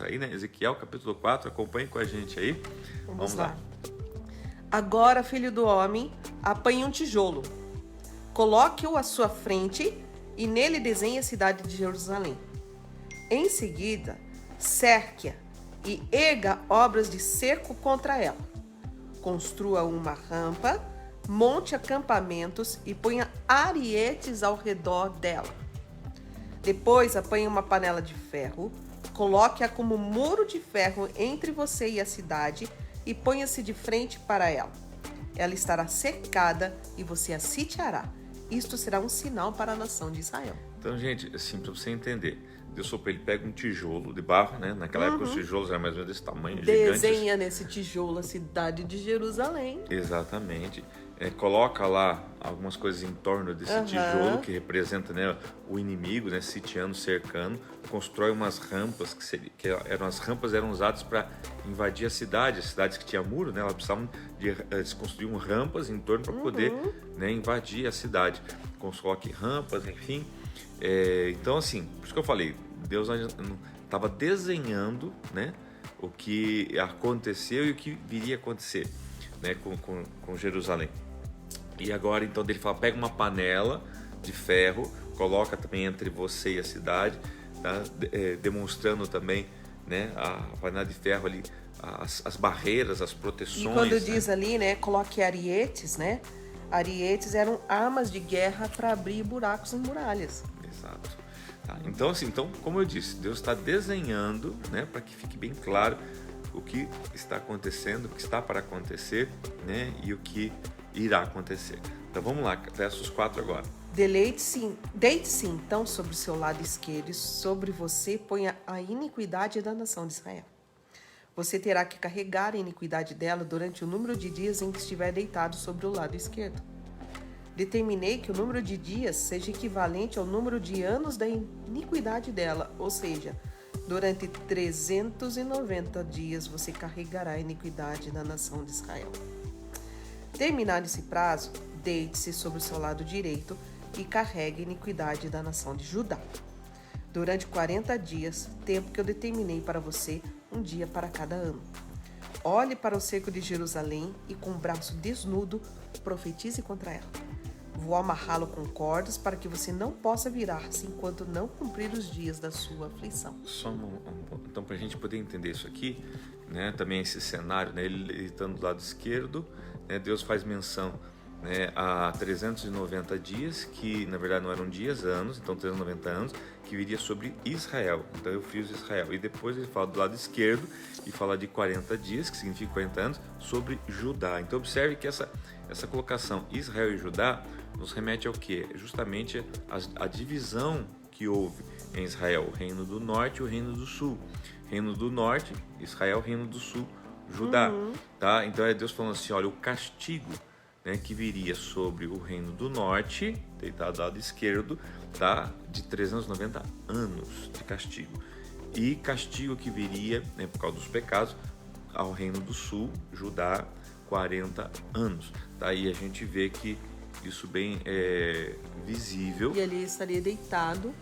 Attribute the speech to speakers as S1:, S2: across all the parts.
S1: tá aí, né? Ezequiel capítulo 4, acompanhe com a gente aí. Vamos lá.
S2: Agora, filho do homem, apanhe um tijolo, coloque-o à sua frente e nele desenhe a cidade de Jerusalém. Em seguida, cerque-a e erga obras de cerco contra ela. Construa uma rampa, monte acampamentos e ponha arietes ao redor dela. Depois, apanhe uma panela de ferro, coloque-a como muro de ferro entre você e a cidade e ponha-se de frente para ela. Ela estará cercada e você a sitiará. Isto será um sinal para a nação de Israel.
S1: Então, gente, assim, para você entender, Deus falou para ele, pega um tijolo de barro, né? Naquela época os tijolos eram mais ou menos desse tamanho, gigantes.
S2: Desenha nesse tijolo a cidade de Jerusalém.
S1: Exatamente. Coloca lá algumas coisas em torno desse tijolo, que representa, né, o inimigo, né, sitiando, cercando. Constrói umas rampas, eram usadas para invadir a cidade. As cidades que tinham muro, né, elas precisavam eles construíam rampas em torno para poder, né, invadir a cidade. Coloque rampas, enfim. Então, assim, por isso que eu falei, Deus estava desenhando, né, o que aconteceu e o que viria a acontecer, né, com Jerusalém. E agora, então, ele fala, pega uma panela de ferro, coloca também entre você e a cidade, tá? Demonstrando também, né, a panela de ferro ali, as barreiras, as proteções.
S2: E quando diz ali, né, coloque arietes, né? Arietes eram armas de guerra para abrir buracos em muralhas.
S1: Exato. Tá? Então, assim, como eu disse, Deus está desenhando, né, para que fique bem claro o que está acontecendo, o que está para acontecer, né, e o que irá acontecer. Então vamos lá, versos 4 agora.
S2: Deite-se então sobre o seu lado esquerdo e sobre você ponha a iniquidade da nação de Israel. Você terá que carregar a iniquidade dela durante o número de dias em que estiver deitado sobre o lado esquerdo. Determinei que o número de dias seja equivalente ao número de anos da iniquidade dela, ou seja, durante 390 dias você carregará a iniquidade da nação de Israel. Terminado esse prazo, deite-se sobre o seu lado direito e carregue a iniquidade da nação de Judá. Durante 40 dias, tempo que eu determinei para você, um dia para cada ano. Olhe para o cerco de Jerusalém e com o braço desnudo, profetize contra ela. Vou amarrá-lo com cordas para que você não possa virar-se enquanto não cumprir os dias da sua aflição.
S1: Então, para a gente poder entender isso aqui, né, também esse cenário, né, ele estando do lado esquerdo, né, Deus faz menção, né, a 390 dias, que na verdade não eram dias, anos, então 390 anos, que viria sobre Israel. Então eu fiz Israel. E depois ele fala do lado esquerdo e fala de 40 dias, que significa 40 anos, sobre Judá. Então observe que essa colocação Israel e Judá nos remete ao quê? Justamente a divisão que houve em Israel, o reino do norte e o reino do sul. Reino do norte, Israel, reino do sul, Judá. Tá? Então é Deus falando assim, olha, o castigo, né, que viria sobre o reino do norte, deitado do lado esquerdo, tá, de 390 anos de castigo. E castigo que viria, né, por causa dos pecados, ao reino do sul, Judá, 40 anos. Daí a gente vê que isso bem é visível.
S2: E ele estaria deitado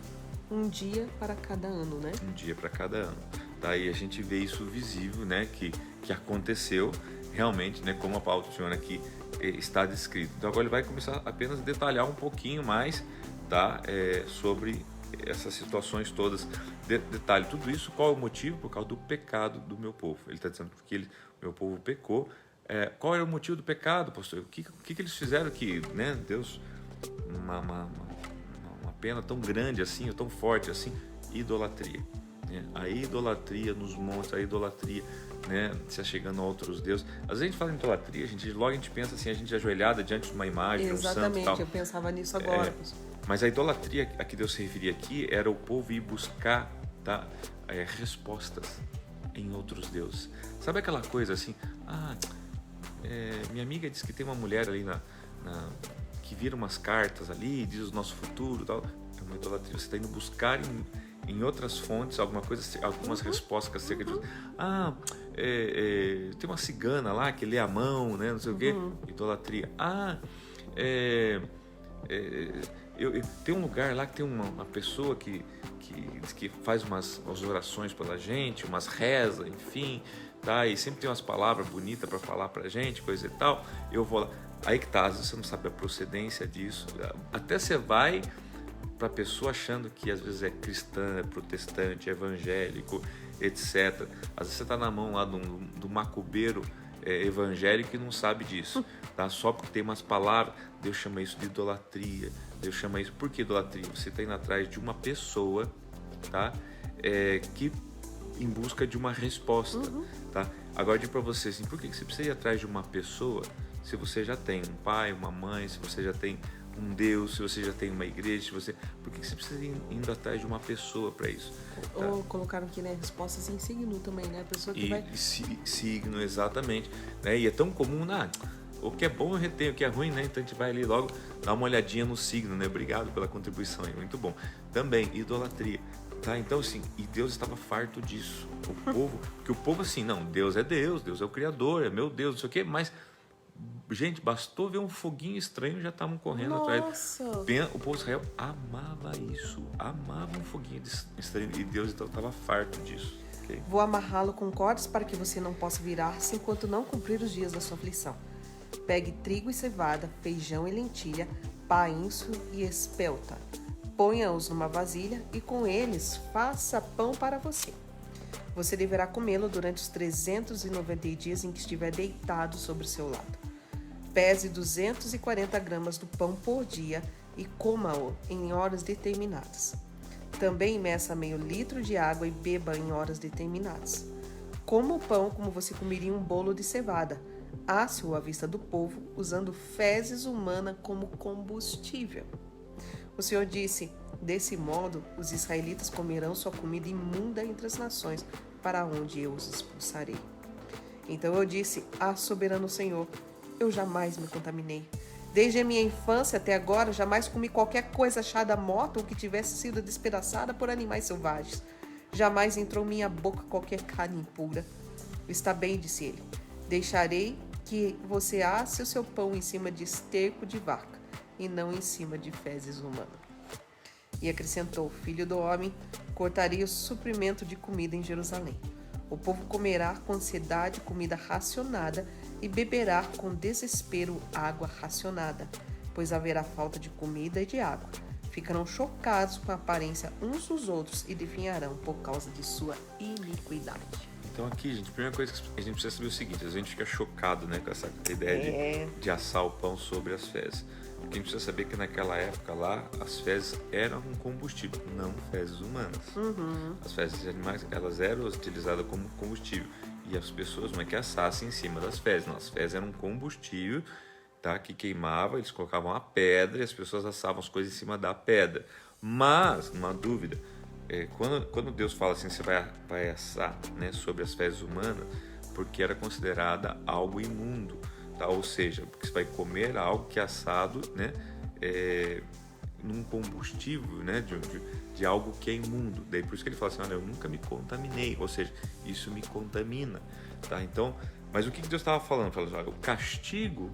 S2: um dia para cada ano, né?
S1: Um dia para cada ano. Daí a gente vê isso visível, né, que aconteceu realmente, né, como a Paulo menciona aqui, está descrito. Então agora ele vai começar apenas a detalhar um pouquinho mais, tá, sobre essas situações todas. Detalhe, tudo isso, qual é o motivo? Por causa do pecado do meu povo. Ele está dizendo porque o meu povo pecou. Qual era o motivo do pecado, pastor? O que eles fizeram que, né, Deus, uma pena tão grande assim, ou tão forte assim? Idolatria. Né? A idolatria nos montes, a idolatria, né, se achegando a outros deuses. Às vezes a gente fala em idolatria, logo a gente pensa assim, a gente ajoelhada diante de uma imagem, de um santo e tal.
S2: Exatamente, eu pensava nisso agora.
S1: Mas a idolatria a que Deus se referia aqui era o povo ir buscar, tá, respostas em outros deuses. Sabe aquela coisa assim, minha amiga disse que tem uma mulher ali que vira umas cartas ali, diz o nosso futuro e tal. É uma idolatria. Você está indo buscar em outras fontes algumas respostas acerca disso. Tem uma cigana lá que lê a mão, né, não sei o quê. Idolatria. Tem um lugar lá que tem uma pessoa que faz umas orações pela gente, umas rezas, enfim, tá? E sempre tem umas palavras bonitas para falar pra gente, coisa e tal. Eu vou lá. Aí que tá, às vezes você não sabe a procedência disso. Até você vai pra pessoa achando que às vezes é cristã, é protestante, é evangélico, etc. Às vezes você tá na mão lá do macumbeiro evangélico e não sabe disso, tá? Só porque tem umas palavras, Deus chama isso de idolatria. Deus chama isso, por que idolatria? Você está indo atrás de uma pessoa, tá? Que em busca de uma resposta, tá? Agora eu digo para você assim, por que você precisa ir atrás de uma pessoa se você já tem um pai, uma mãe, se você já tem um Deus, se você já tem uma igreja, por que você precisa ir indo atrás de uma pessoa para isso? Tá?
S2: Ou colocaram aqui, né, respostas em signo também, né? A pessoa que vai...
S1: Signo, exatamente. Né? E é tão comum, o que é bom eu retenho, o que é ruim, né? Então a gente vai ali logo dar uma olhadinha no signo, né? Obrigado pela contribuição, muito bom. Também, idolatria, tá? Então assim, e Deus estava farto disso. O povo, porque o povo assim, não, Deus é o Criador, é meu Deus, não sei o quê, mas, gente, bastou ver um foguinho estranho, já estavam correndo atrás. O povo de Israel amava isso, amava um foguinho estranho, e Deus então estava farto disso. Okay?
S2: Vou amarrá-lo com cordas para que você não possa virar-se enquanto não cumprir os dias da sua aflição. Pegue trigo e cevada, feijão e lentilha, painço e espelta. Ponha-os numa vasilha e com eles faça pão para você. Você deverá comê-lo durante os 390 dias em que estiver deitado sobre o seu lado. Pese 240 gramas do pão por dia e coma-o em horas determinadas. Também meça meio litro de água e beba em horas determinadas. Coma o pão como você comeria um bolo de cevada. Asse-o à vista do povo, usando fezes humanas como combustível. O Senhor disse, desse modo, os israelitas comerão sua comida imunda entre as nações, para onde eu os expulsarei. Então eu disse, soberano Senhor, eu jamais me contaminei. Desde a minha infância até agora, jamais comi qualquer coisa achada morta ou que tivesse sido despedaçada por animais selvagens. Jamais entrou em minha boca qualquer carne impura. Está bem, disse ele. Deixarei que você asse o seu pão em cima de esterco de vaca e não em cima de fezes humanas. E acrescentou, filho do homem, cortarei o suprimento de comida em Jerusalém. O povo comerá com ansiedade comida racionada e beberá com desespero água racionada, pois haverá falta de comida e de água. Ficarão chocados com a aparência uns dos outros e definharão por causa de sua iniquidade.
S1: Então aqui, gente, a primeira coisa que a gente precisa saber é o seguinte, a gente fica chocado, né, com essa ideia de assar o pão sobre as fezes. Porque a gente precisa saber que naquela época lá, as fezes eram um combustível, não fezes humanas. As fezes de animais, elas eram utilizadas como combustível. E as pessoas não é que assassem em cima das fezes, não, as fezes eram um combustível, tá, que queimava, eles colocavam a pedra e as pessoas assavam as coisas em cima da pedra. Mas, uma dúvida, quando Deus fala assim, você vai assar, né, sobre as fezes humanas, porque era considerada algo imundo, tá? Ou seja, porque você vai comer algo que é assado, né, num combustível, né, de algo que é imundo. Daí por isso que ele fala assim, olha, eu nunca me contaminei, ou seja, isso me contamina, tá? Então, mas o que Deus estava falando? Falando, olha, o castigo,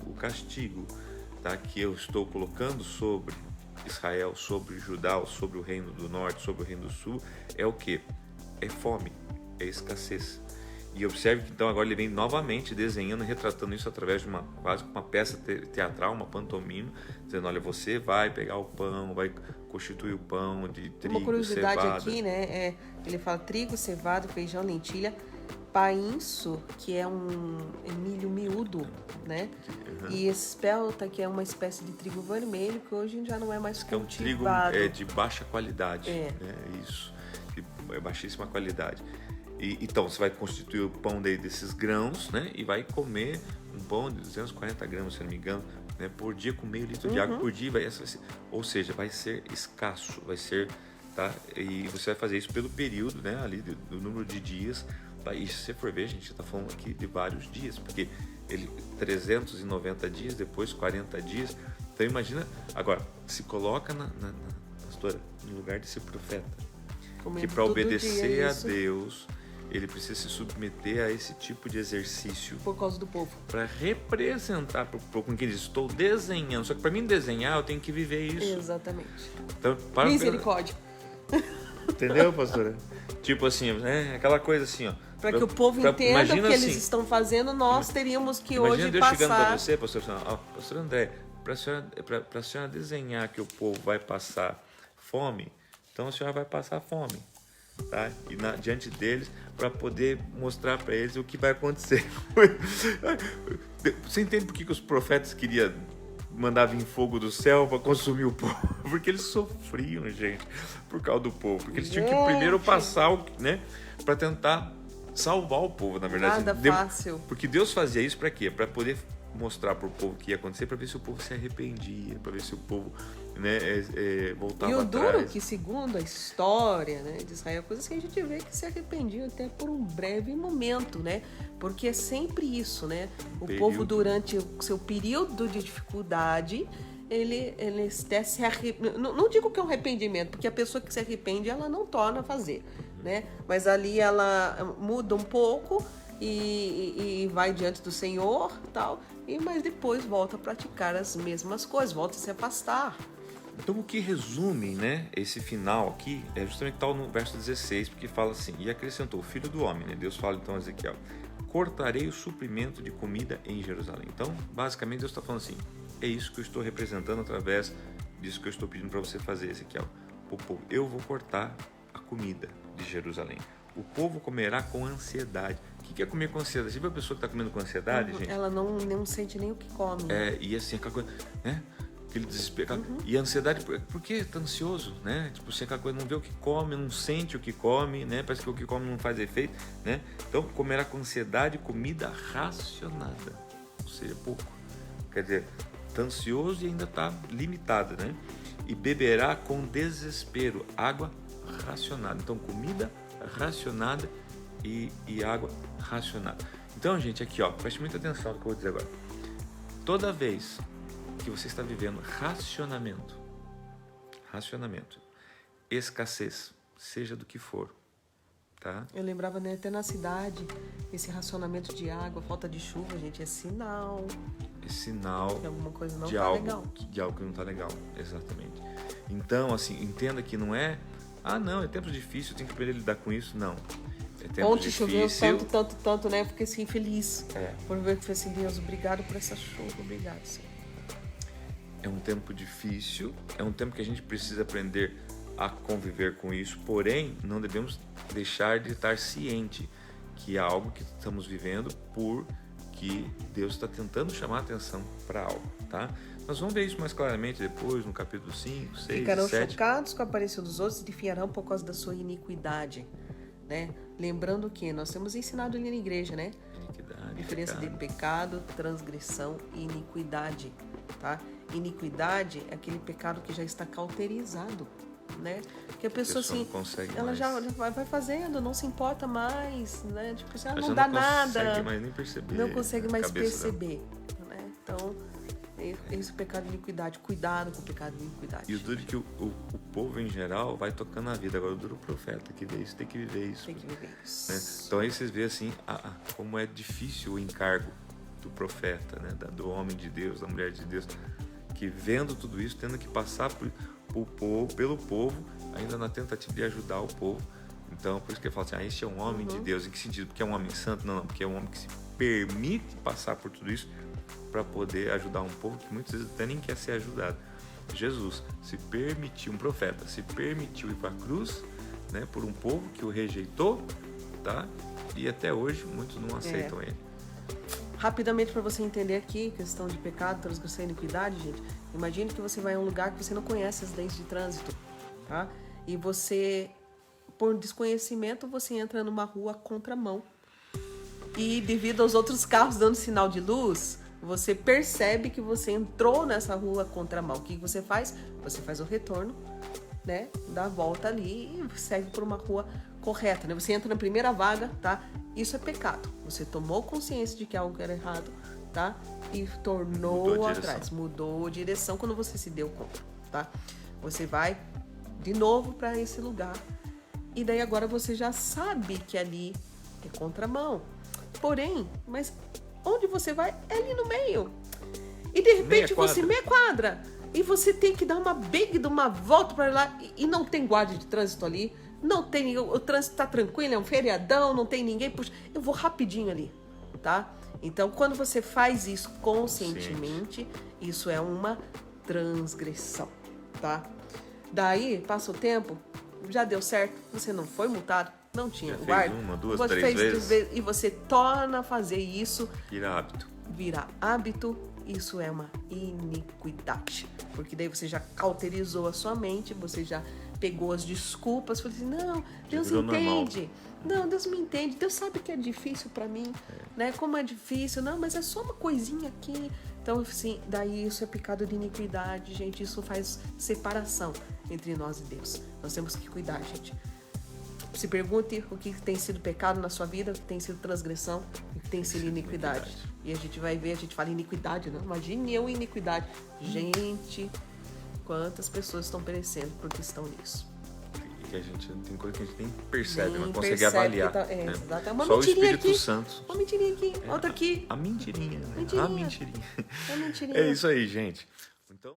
S1: tá, que eu estou colocando sobre Israel, sobre Judá, sobre o reino do norte, sobre o reino do sul, é o que? É fome, é escassez. E observe que então agora ele vem novamente desenhando e retratando isso através de quase uma peça teatral, uma pantomima, dizendo, olha, você vai pegar o pão, vai constituir o pão de trigo,
S2: uma curiosidade
S1: cevada.
S2: Aqui, né, ele fala trigo, cevada, feijão, lentilha, painço, que é um milho miúdo, né? E espelta, que é uma espécie de trigo vermelho, que hoje já não é mais cultivado.
S1: É um trigo de baixa qualidade, né? Isso, é baixíssima qualidade. Então, você vai constituir o pão desses grãos, né? E vai comer um pão de 240 gramas, se não me engano, né? Por dia, com meio litro de água por dia. Ou seja, vai ser escasso, vai ser, tá? E você vai fazer isso pelo período, né? Ali do número de dias. Tá? E se você for ver, a gente está falando aqui de vários dias, porque 390 dias, depois 40 dias. Então, imagina, agora, se coloca pastora, no lugar desse profeta, que para obedecer a Deus, ele precisa se submeter a esse tipo de exercício
S2: Por causa do povo.
S1: para representar para o povo. Com quem diz, estou desenhando. Só que para mim desenhar, eu tenho que viver isso.
S2: Exatamente.
S1: Então,
S2: Misericórdia.
S1: Entendeu, pastora? Tipo assim, aquela coisa assim, ó.
S2: Para que o povo entenda o que
S1: assim,
S2: eles estão fazendo, nós teríamos que
S1: imagina
S2: hoje
S1: Deus chegando para
S2: passar...
S1: você, pastor André, para a senhora desenhar que o povo vai passar fome, então a senhora vai passar fome, tá? E diante deles, para poder mostrar para eles o que vai acontecer. Você entende por que os profetas queriam mandar vir fogo do céu para consumir o povo? Porque eles sofriam, gente, por causa do povo. Porque eles tinham que primeiro passar, né, para tentar salvar o povo, na verdade.
S2: Nada fácil.
S1: Porque Deus fazia isso para quê? Para poder mostrar para o povo o que ia acontecer, para ver se o povo se arrependia, para ver se o povo, né, voltava atrás.
S2: E o duro que, segundo a história, né, de Israel, coisas que a gente vê que se arrependiam até por um breve momento, né? Porque é sempre isso, né? O povo, durante o seu período de dificuldade, ele até se arrepende. Não digo que é um arrependimento, porque a pessoa que se arrepende, ela não torna a fazer, né? Mas ali ela muda um pouco e vai diante do Senhor, tal, mas depois volta a praticar as mesmas coisas, volta a se afastar.
S1: Então o que resume, né, esse final aqui é justamente tal no verso 16, porque fala assim, e acrescentou, filho do homem, né? Deus fala então a Ezequiel, cortarei o suprimento de comida em Jerusalém. Então, basicamente, Deus está falando assim, é isso que eu estou representando através disso que eu estou pedindo para você fazer, Ezequiel. O povo, eu vou cortar a comida de Jerusalém. O povo comerá com ansiedade. O que é comer com ansiedade? Você viu a pessoa que está comendo com ansiedade, gente?
S2: Ela não sente nem o que come.
S1: E assim, aquela coisa, né? Aquele desespero. E a ansiedade, por que tá ansioso, né? Tipo, assim, aquela coisa, não vê o que come, não sente o que come, né? Parece que o que come não faz efeito, né? Então, comerá com ansiedade comida racionada. Ou seja, pouco. Quer dizer, tá ansioso e ainda tá limitada, né? E beberá com desespero água racionada. Então, comida racionada e água racionada. Então, gente, aqui, ó, preste muita atenção no que eu vou dizer agora. Toda vez que você está vivendo racionamento, escassez, seja do que for, tá?
S2: Eu lembrava, né, até na cidade, esse racionamento de água, falta de chuva, gente, é sinal.
S1: É sinal
S2: que alguma coisa não
S1: de
S2: tá
S1: algo,
S2: legal.
S1: De algo que não está legal, exatamente. Então, assim, entenda que não é, não, é tempo difícil, eu tenho que aprender a lidar com isso, não. É tempo
S2: Ontem
S1: difícil.
S2: choveu tanto, né? Fiquei assim, feliz. Por ver que foi assim, Deus, obrigado por essa chuva, obrigado, Senhor.
S1: É um tempo difícil, é um tempo que a gente precisa aprender a conviver com isso, porém, não devemos deixar de estar ciente que é algo que estamos vivendo porque Deus está tentando chamar a atenção para algo, tá? Nós vamos ver isso mais claramente depois, no capítulo 5, 6,
S2: Ficarão
S1: 7.
S2: chocados com a aparência dos outros e defiarão por causa da sua iniquidade, né? Lembrando que nós temos ensinado ali na igreja, né?
S1: Iniquidade,
S2: diferença de pecado, transgressão e iniquidade, tá? Iniquidade é aquele pecado que já está cauterizado, né? Que a pessoa assim, ela já vai fazendo, não se importa mais, né? Tipo assim, não dá nada.
S1: Não consegue mais nem perceber.
S2: Não consegue mais perceber, né? Então, esse pecado de iniquidade, cuidado com o pecado de iniquidade.
S1: E o duro é que o povo em geral vai tocando a vida. Agora o duro profeta que vê isso, tem que viver isso.
S2: Tem que viver isso.
S1: Né? Então aí vocês veem assim, como é difícil o encargo do profeta, né? Do homem de Deus, da mulher de Deus, que vendo tudo isso, tendo que passar pelo povo, ainda na tentativa de ajudar o povo. Então, por isso que ele fala assim, este é um homem de Deus. Em que sentido? Porque é um homem santo? Não, porque é um homem que se permite passar por tudo isso para poder ajudar um povo que muitas vezes até nem quer ser ajudado. Jesus se permitiu, um profeta, se permitiu ir para a cruz, né, por um povo que o rejeitou, tá? E até hoje muitos não aceitam ele.
S2: Rapidamente, para você entender aqui, questão de pecado, transgressão e iniquidade, gente, imagine que você vai a um lugar que você não conhece as leis de trânsito, tá? E você, por desconhecimento, você entra numa rua contramão. E devido aos outros carros dando sinal de luz, você percebe que você entrou nessa rua contramão. O que você faz? Você faz o retorno, né? Dá a volta ali e segue por uma rua correta, né? Você entra na primeira vaga, tá? Isso é pecado. Você tomou consciência de que algo era errado, tá? E tornou atrás. Mudou a direção quando você se deu conta, tá? Você vai de novo para esse lugar. E daí agora você já sabe que ali é contramão. Porém, mas onde você vai é ali no meio. E de repente você meia quadra. E você tem que dar uma big de uma volta para lá e não tem guarda de trânsito ali. Não tem, o trânsito tá tranquilo, é um feriadão, não tem ninguém. Puxa, eu vou rapidinho ali, tá? Então, quando você faz isso conscientemente, isso é uma transgressão, tá? Daí, passa o tempo, já deu certo, você não foi multado, não tinha guarda.
S1: Uma, duas,
S2: você
S1: três vezes.
S2: E você torna a fazer isso.
S1: Vira hábito.
S2: Vira hábito, isso é uma iniquidade. Porque daí você já cauterizou a sua mente, você já pegou as desculpas, falou assim, não, Deus entende. Normal. Não, Deus me entende, Deus sabe que é difícil para mim, né? Como é difícil, não, mas é só uma coisinha aqui. Então, assim, daí isso é pecado de iniquidade, gente, isso faz separação entre nós e Deus. Nós temos que cuidar, gente. Se pergunte o que tem sido pecado na sua vida, o que tem sido transgressão, o que tem sido iniquidade. E a gente vai ver, a gente fala iniquidade, não? Imagine eu iniquidade. Gente, quantas pessoas estão perecendo porque estão nisso.
S1: Que a gente tem coisa que a gente nem percebe, não consegue avaliar.
S2: Tá, né? Exato. É uma
S1: só
S2: mentirinha
S1: o Espírito
S2: aqui.
S1: Santo.
S2: Uma mentirinha aqui, outra aqui.
S1: A mentirinha, né?
S2: Mentirinha.
S1: A mentirinha.
S2: A mentirinha.
S1: É isso aí, gente. Então...